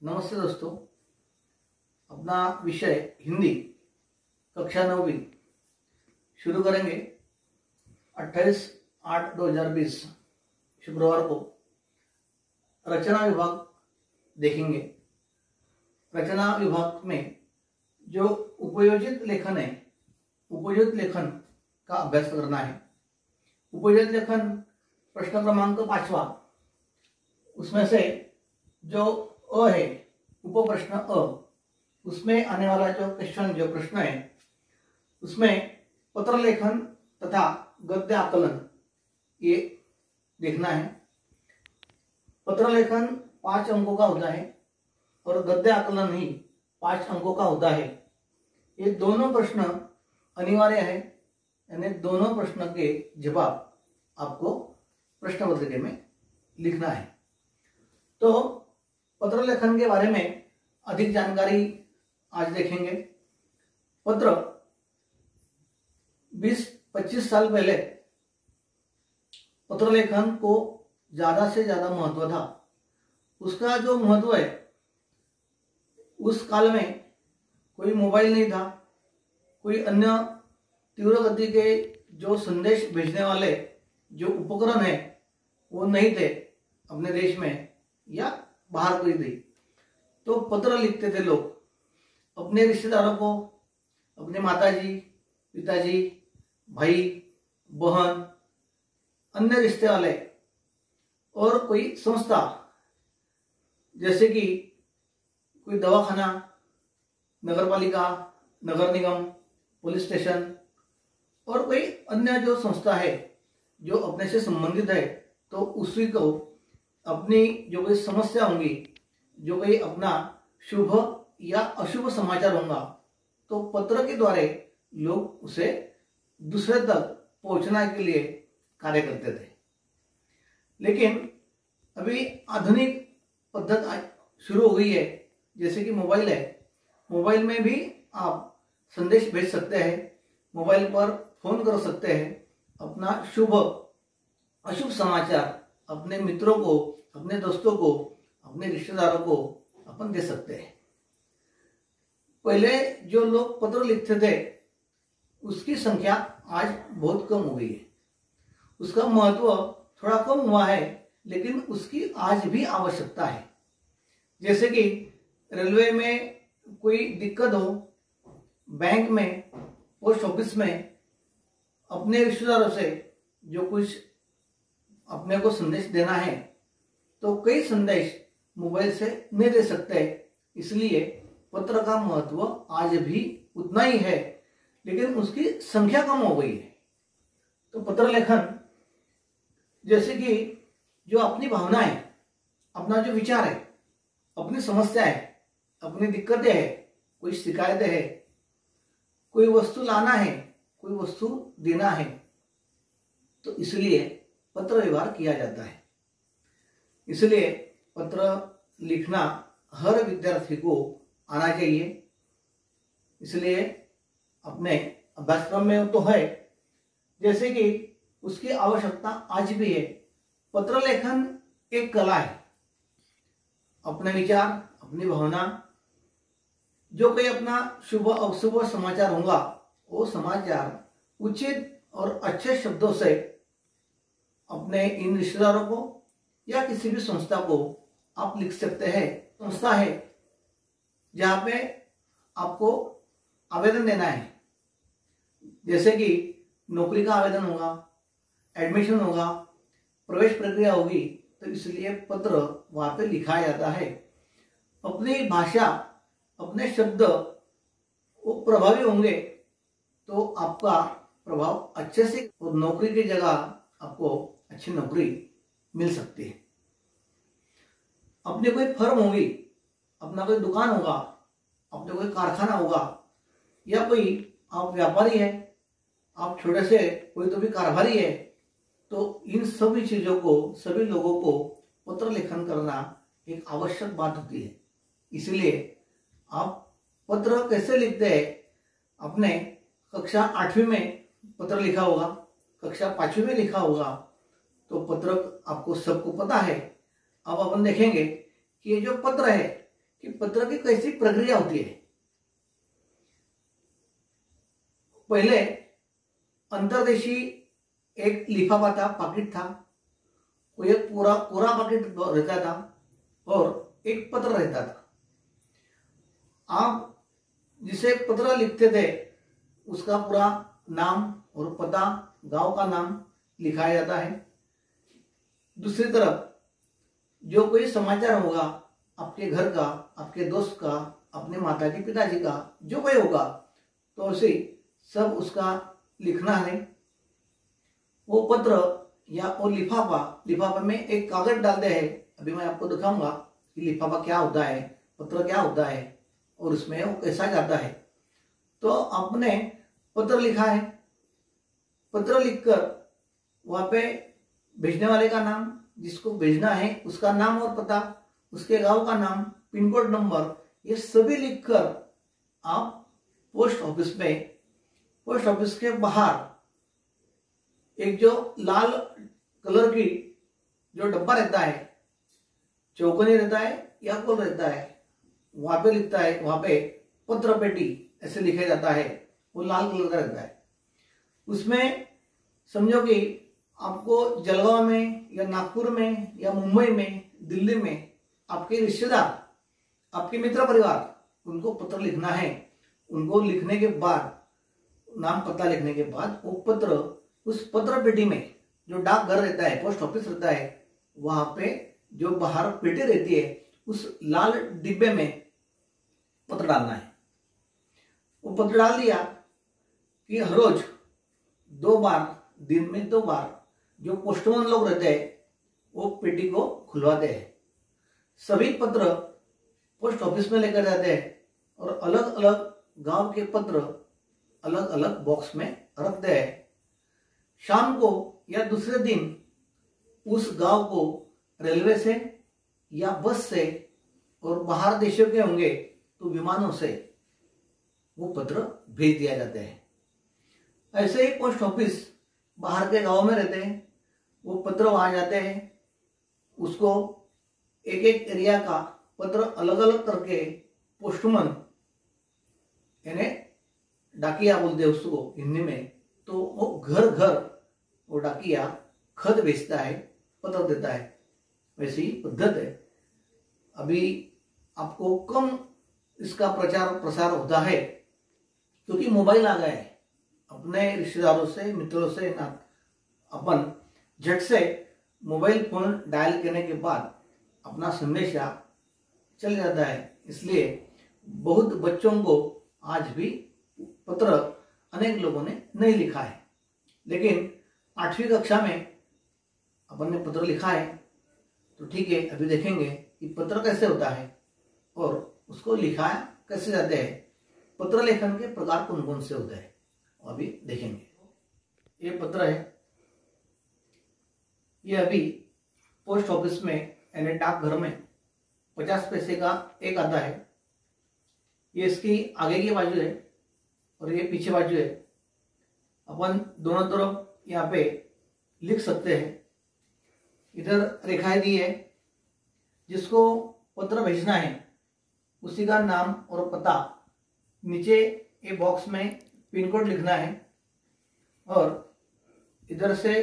नमस्ते दोस्तों, अपना विषय हिंदी कक्षा 9वीं शुरू करेंगे। 28/8/2020 शुक्रवार को रचना विभाग देखेंगे। रचना विभाग में जो उपयोजित लेखन है, उपयोजित लेखन का अभ्यास करना है। उपयोजित लेखन प्रश्न क्रमांक 5वां, उसमें से जो अ है, उप प्रश्न अ, उसमें आने वाला जो क्वेश्चन, जो प्रश्न है, उसमें पत्र लेखन तथा गद्य आकलन ये देखना है। पत्र लेखन 5 अंकों का होता है और गद्य आकलन ही 5 अंकों का होता है। ये दोनों प्रश्न अनिवार्य है, यानी दोनों प्रश्न के जवाब आपको प्रश्न पत्रिका में लिखना है। तो पत्र लेखन के बारे में अधिक जानकारी आज देखेंगे। पत्र 20-25 साल पहले पत्र लेखन को ज्यादा से ज्यादा महत्व था। उसका जो महत्व है, उस काल में कोई मोबाइल नहीं था, कोई अन्य तीव्र गति के जो संदेश भेजने वाले जो उपकरण है वो नहीं थे अपने देश में या बाहर कोई थी। तो पत्र लिखते थे लोग अपने रिश्तेदारों को, अपने माताजी, पिताजी, भाई, बहन, अन्य रिश्ते वाले, और कोई संस्था जैसे कि कोई दवाखाना, नगरपालिका, नगर निगम, पुलिस स्टेशन और कोई अन्य जो संस्था है जो अपने से संबंधित है, तो उसी को अपनी जो कोई समस्या होंगी, जो कोई अपना शुभ या अशुभ समाचार होगा, तो पत्र के द्वारा लोग उसे दूसरे तक पहुंचने के लिए कार्य करते थे। लेकिन अभी आधुनिक पद्धति शुरू हो गई है, जैसे कि मोबाइल है। मोबाइल में भी आप संदेश भेज सकते हैं, मोबाइल पर फोन कर सकते हैं, अपना शुभ अशुभ समाचार अपने मित्रों को, अपने दोस्तों को, अपने रिश्तेदारों को अपन दे सकते हैं। पहले जो लोग पत्र लिखते थे उसकी संख्या आज बहुत कम हो गई है। उसका महत्व थोड़ा कम हुआ है, लेकिन उसकी आज भी आवश्यकता है। जैसे कि रेलवे में कोई दिक्कत हो, बैंक में, पोस्ट ऑफिस में, अपने रिश्तेदारों से जो कुछ अपने को संदेश देना है, तो कई संदेश मोबाइल से नहीं दे सकते। इसलिए पत्र का महत्व आज भी उतना ही है, लेकिन उसकी संख्या कम हो गई है। तो पत्र लेखन जैसे कि जो अपनी भावना है, अपना जो विचार है, अपनी समस्या है, अपनी दिक्कतें है, कोई शिकायतें है, कोई वस्तु लाना है, कोई वस्तु देना है, तो इसलिए पत्र व्यवहार किया जाता है। इसलिए पत्र लिखना हर विद्यार्थी को आना चाहिए। इसलिए अपने अभ्यासक्रम में तो है, जैसे कि उसकी आवश्यकता आज भी है। पत्र लेखन एक कला है। अपने विचार, अपनी भावना, जो कोई अपना शुभ अशुभ समाचार होगा, वो समाचार उचित और अच्छे शब्दों से अपने इन रिश्तेदारों को या किसी भी संस्था को आप लिख सकते हैं। संस्था है जहां पे आपको आवेदन देना है, जैसे कि नौकरी का आवेदन होगा, एडमिशन होगा, प्रवेश प्रक्रिया होगी, तो इसलिए पत्र वहां पे लिखा जाता है। अपनी भाषा, अपने शब्द वो प्रभावी होंगे तो आपका प्रभाव अच्छे से, और नौकरी की जगह आपको अच्छी नौकरी मिल सकती है। अपनी कोई फर्म होगी, अपना कोई दुकान होगा, अपने कोई कारखाना होगा, या कोई आप व्यापारी है, आप छोटे से कोई तो भी कारोबारी है, तो इन सभी चीजों को, सभी लोगों को पत्र लेखन करना एक आवश्यक बात होती है। इसलिए आप पत्र कैसे लिखते हैं? अपने कक्षा 8वीं में पत्र लिखा होगा, कक्षा 5वीं में लिखा होगा, तो पत्र आपको सबको पता है। अब अपन देखेंगे कि ये जो पत्र है कि पत्र की कैसी प्रक्रिया होती है। पहले अंतर्देशीय एक लिफाफा था, पाकिट था, वो एक पूरा पाकिट रहता था और एक पत्र रहता था। आप जिसे पत्र लिखते थे उसका पूरा नाम और पता, गांव का नाम लिखाया जाता है। दूसरी तरफ जो कोई समाचार होगा आपके घर का, आपके दोस्त का, अपने माता जी पिताजी का, जो कोई होगा, तो उसे सब उसका लिखना है। वो पत्र या वो लिफाफा में एक कागज डालते हैं। अभी मैं आपको दिखाऊंगा कि लिफाफा क्या होता है, पत्र क्या होता है और उसमें वो कैसा जाता है। तो आपने पत्र लिखा है, पत्र लिखकर वहां पे भेजने वाले का नाम, जिसको भेजना है उसका नाम और पता, उसके गांव का नाम, पिन कोड नंबर, ये सभी लिखकर आप पोस्ट ऑफिस के बाहर एक जो लाल कलर की जो डब्बा रहता है, चौकोनी रहता है या गोल रहता है, वहां पे लिखता है, वहां पे पत्र पेटी ऐसे लिखा जाता है, वो लाल कलर का रहता है। उसमें समझो कि आपको जलगांव में या नागपुर में या मुंबई में, दिल्ली में आपके रिश्तेदार, आपके मित्र परिवार, उनको पत्र लिखना है। उनको लिखने के बाद, नाम पता लिखने के बाद, वो पत्र उस पत्र पेटी में, जो डाकघर रहता है, पोस्ट ऑफिस रहता है, वहां पे जो बाहर पेटी रहती है, उस लाल डिब्बे में पत्र डालना है। वो पत्र डाल दिया कि हर रोज 2 बार, दिन में 2 बार जो पोस्टमैन लोग रहते हैं वो पेटी को खुलवाते हैं। सभी पत्र पोस्ट ऑफिस में लेकर जाते हैं और अलग अलग गांव के पत्र अलग अलग बॉक्स में रखते हैं। शाम को या दूसरे दिन उस गांव को रेलवे से या बस से, और बाहर देशों के होंगे तो विमानों से, वो पत्र भेज दिया जाते हैं। ऐसे ही पोस्ट ऑफिस बाहर के गांव में रहते हैं, वो पत्र वहां जाते हैं। उसको एक एक एरिया का पत्र अलग अलग करके पोस्टमैन, यानी डाकिया बोलते हैं उसको हिंदी में, तो वो घर घर वो डाकिया खत भेजता है, पत्र देता है। वैसी ही पद्धत है। अभी आपको कम इसका प्रचार प्रसार होता है क्योंकि मोबाइल आ गए। अपने रिश्तेदारों से, मित्रों से ना अपन झट से मोबाइल फोन डायल करने के बाद अपना संदेशा चल जाता है। इसलिए बहुत बच्चों को आज भी पत्र अनेक लोगों ने नहीं लिखा है, लेकिन 8वीं कक्षा में अपन ने पत्र लिखा है। तो ठीक है, अभी देखेंगे कि पत्र कैसे होता है और उसको लिखा कैसे जाते हैं, पत्र लेखन के प्रकार कौन कौन से होते हैं, अभी देखेंगे। ये पत्र है, ये अभी पोस्ट ऑफिस में यानी डाकघर में 50 पैसे का एक आता है। ये इसकी आगे की बाजू है और ये पीछे बाजू है। अपन दोनों तरफ यहाँ पे लिख सकते हैं। इधर रेखाएं दी है, जिसको पत्र भेजना है उसी का नाम और पता, नीचे ये बॉक्स में पिन कोड लिखना है और इधर से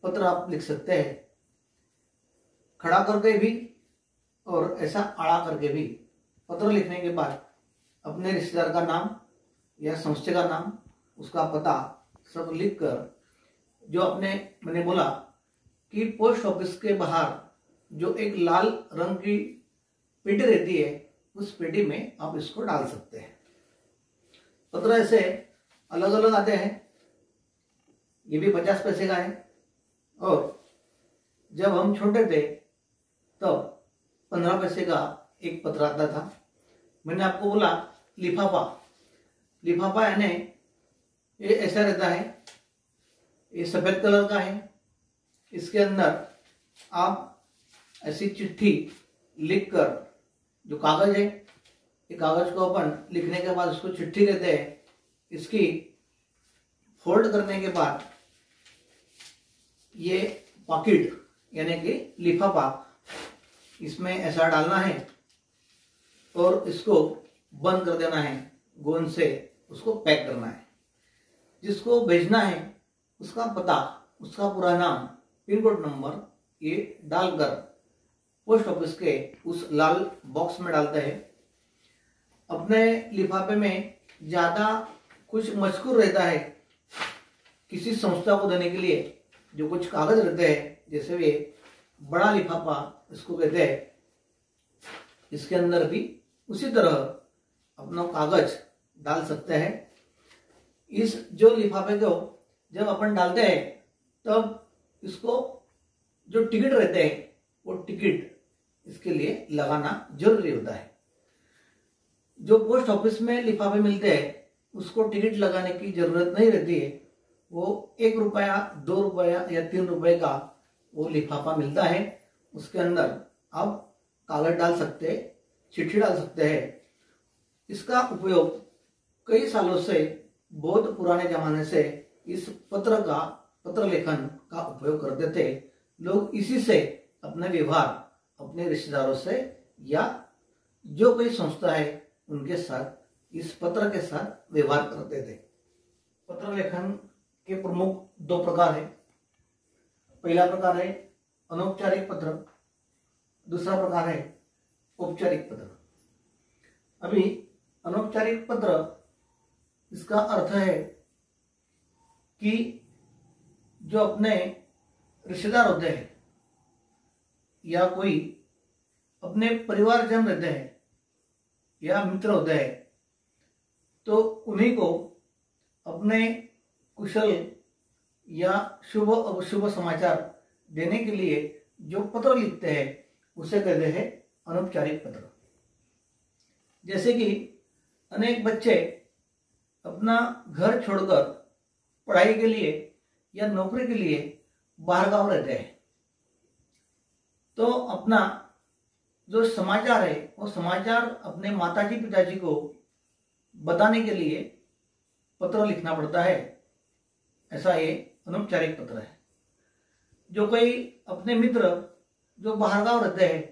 पत्र आप लिख सकते हैं, खड़ा करके भी और ऐसा आड़ा करके भी। पत्र लिखने के बाद अपने रिश्तेदार का नाम या संस्था का नाम, उसका पता सब लिखकर, जो मैंने बोला कि पोस्ट ऑफिस के बाहर जो एक लाल रंग की पेटी रहती है, उस पेटी में आप इसको डाल सकते हैं। पत्र ऐसे अलग अलग आते हैं। ये भी 50 पैसे का है और जब हम छोटे थे तब 15 पैसे का एक पत्र आता था। मैंने आपको बोला लिफाफा यानी ये ऐसा रहता है, ये सफेद कलर का है। इसके अंदर आप ऐसी चिट्ठी लिखकर, जो कागज है, ये कागज को अपन लिखने के बाद उसको चिट्ठी कहते हैं। इसकी फोल्ड करने के बाद ये पॉकेट यानी कि लिफाफा, इसमें ऐसा डालना है और इसको बंद कर देना है, गोंद से उसको पैक करना है। जिसको भेजना है उसका पता, उसका पूरा नाम, पिन कोड नंबर ये डालकर पोस्ट ऑफिस के उस लाल बॉक्स में डालते हैं। अपने लिफाफे में ज्यादा कुछ मजकूर रहता है किसी संस्था को देने के लिए, जो कुछ कागज रहते हैं, जैसे वे बड़ा लिफाफा इसको कहते हैं, इसके अंदर भी उसी तरह अपना कागज डाल सकते हैं। इस जो लिफाफे को जब अपन डालते हैं तब इसको जो टिकट रहते हैं वो टिकट इसके लिए लगाना जरूरी होता है। जो पोस्ट ऑफिस में लिफाफे मिलते हैं उसको टिकट लगाने की जरूरत नहीं रहती है। वो 1 रुपया, 2 रुपया या 3 रुपए का वो लिफाफा मिलता है। उसके अंदर आप कागज डाल सकते हैं, चिट्ठी डाल सकते हैं। इसका उपयोग कई सालों से, बहुत पुराने जमाने से इस पत्र लेखन का उपयोग करते थे। लोग इसी से अपने व्यवहार अपने रिश्तेदारों से या जो कोई संस्था है उनके साथ इस पत्र के साथ व्यवहार करते थे। पत्र लेखन के प्रमुख 2 प्रकार है। पहला प्रकार है अनौपचारिक पत्र, दूसरा प्रकार है औपचारिक पत्र। अभी अनौपचारिक पत्र, इसका अर्थ है कि जो अपने रिश्तेदार होते हैं या कोई अपने परिवारजन रहते हैं या मित्र होते हैं, तो उन्हीं को अपने कुशल या शुभ अशुभ समाचार देने के लिए जो पत्र लिखते हैं उसे कहते हैं अनौपचारिक पत्र। जैसे कि अनेक बच्चे अपना घर छोड़कर पढ़ाई के लिए या नौकरी के लिए बाहर गांव रहते हैं, तो अपना जो समाचार है वो समाचार अपने माताजी पिताजी को बताने के लिए पत्र लिखना पड़ता है। ऐसा ये अनौपचारिक पत्र है। जो कोई अपने मित्र जो बाहर गांव रहते हैं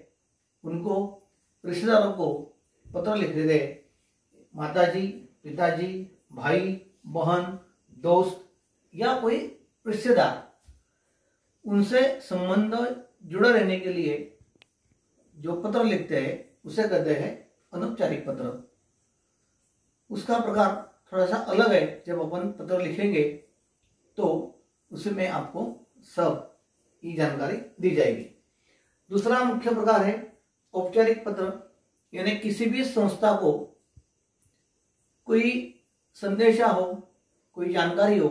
उनको, रिश्तेदारों को पत्र लिख देते हैं। माताजी पिताजी, भाई बहन, दोस्त या कोई रिश्तेदार, उनसे संबंध जुड़े रहने के लिए जो पत्र लिखते हैं उसे कहते हैं अनौपचारिक पत्र। उसका प्रकार थोड़ा सा अलग है। जब अपन पत्र लिखेंगे तो उसमें आपको सब ये जानकारी दी जाएगी। दूसरा मुख्य प्रकार है औपचारिक पत्र, यानी किसी भी संस्था को कोई संदेशा हो, कोई जानकारी हो,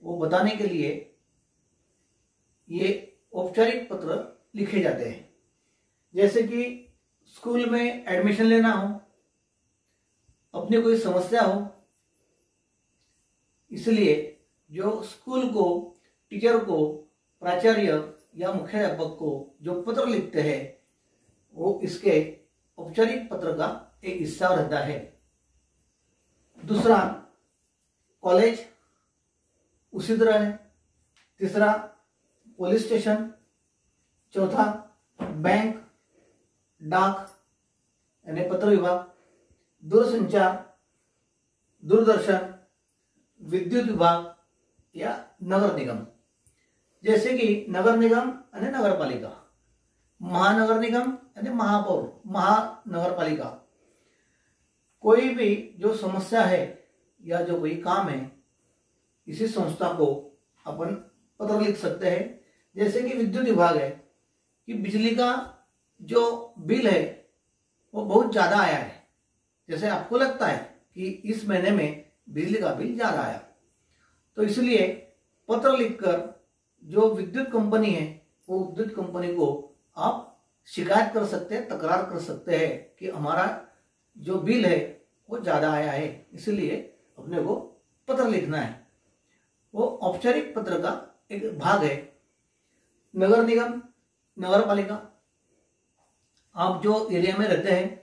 वो बताने के लिए ये औपचारिक पत्र लिखे जाते हैं। जैसे कि स्कूल में एडमिशन लेना हो, अपनी कोई समस्या हो, इसलिए जो स्कूल को, टीचर को, प्राचार्य या मुख्याध्यापक को जो पत्र लिखते हैं वो इसके औपचारिक पत्र का एक हिस्सा रहता है। दूसरा कॉलेज, उसी तरह है। तीसरा पुलिस स्टेशन, चौथा बैंक, डाक यानी पत्र विभाग, दूरसंचार, दूरदर्शन, विद्युत विभाग या नगर निगम। जैसे कि नगर निगम यानी नगर पालिका, महानगर निगम यानी महापौर, महानगर पालिका। कोई भी जो समस्या है या जो कोई काम है, इसी संस्था को अपन पत्र लिख सकते हैं। जैसे कि विद्युत विभाग है कि बिजली का जो बिल है वो बहुत ज्यादा आया है। जैसे आपको लगता है कि इस महीने में बिजली का बिल ज्यादा आया, तो इसलिए पत्र लिखकर जो विद्युत कंपनी है वो विद्युत कंपनी को आप शिकायत कर सकते हैं, तकरार कर सकते हैं कि हमारा जो बिल है वो ज्यादा आया है, इसलिए अपने को पत्र लिखना है। वो औपचारिक पत्र का एक भाग है। नगर निगम, नगर पालिका, आप जो एरिया में रहते हैं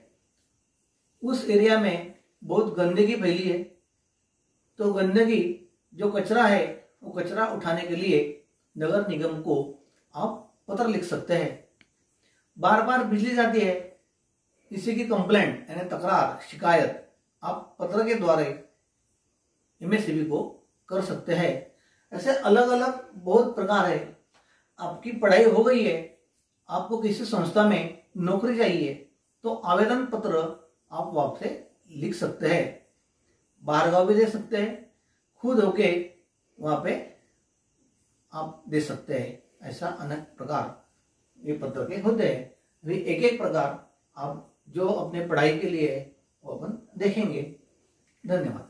उस एरिया में बहुत गंदगी फैली है, तो गंदगी जो कचरा है वो कचरा उठाने के लिए नगर निगम को आप पत्र लिख सकते हैं। बार बार बिजली जाती है किसी की कंप्लेंट यानी तकरार, शिकायत आप पत्र के द्वारा एमएससीबी को कर सकते हैं। ऐसे अलग अलग बहुत प्रकार है। आपकी पढ़ाई हो गई है, आपको किसी संस्था में नौकरी चाहिए, तो आवेदन पत्र आप वहां से लिख सकते हैं, बाहर गाँव भी दे सकते हैं, खुद होके वहां पे आप दे सकते हैं। ऐसा अनेक प्रकार ये पत्र के होते हैं। अभी एक एक प्रकार आप जो अपने पढ़ाई के लिए वो अपन देखेंगे। धन्यवाद।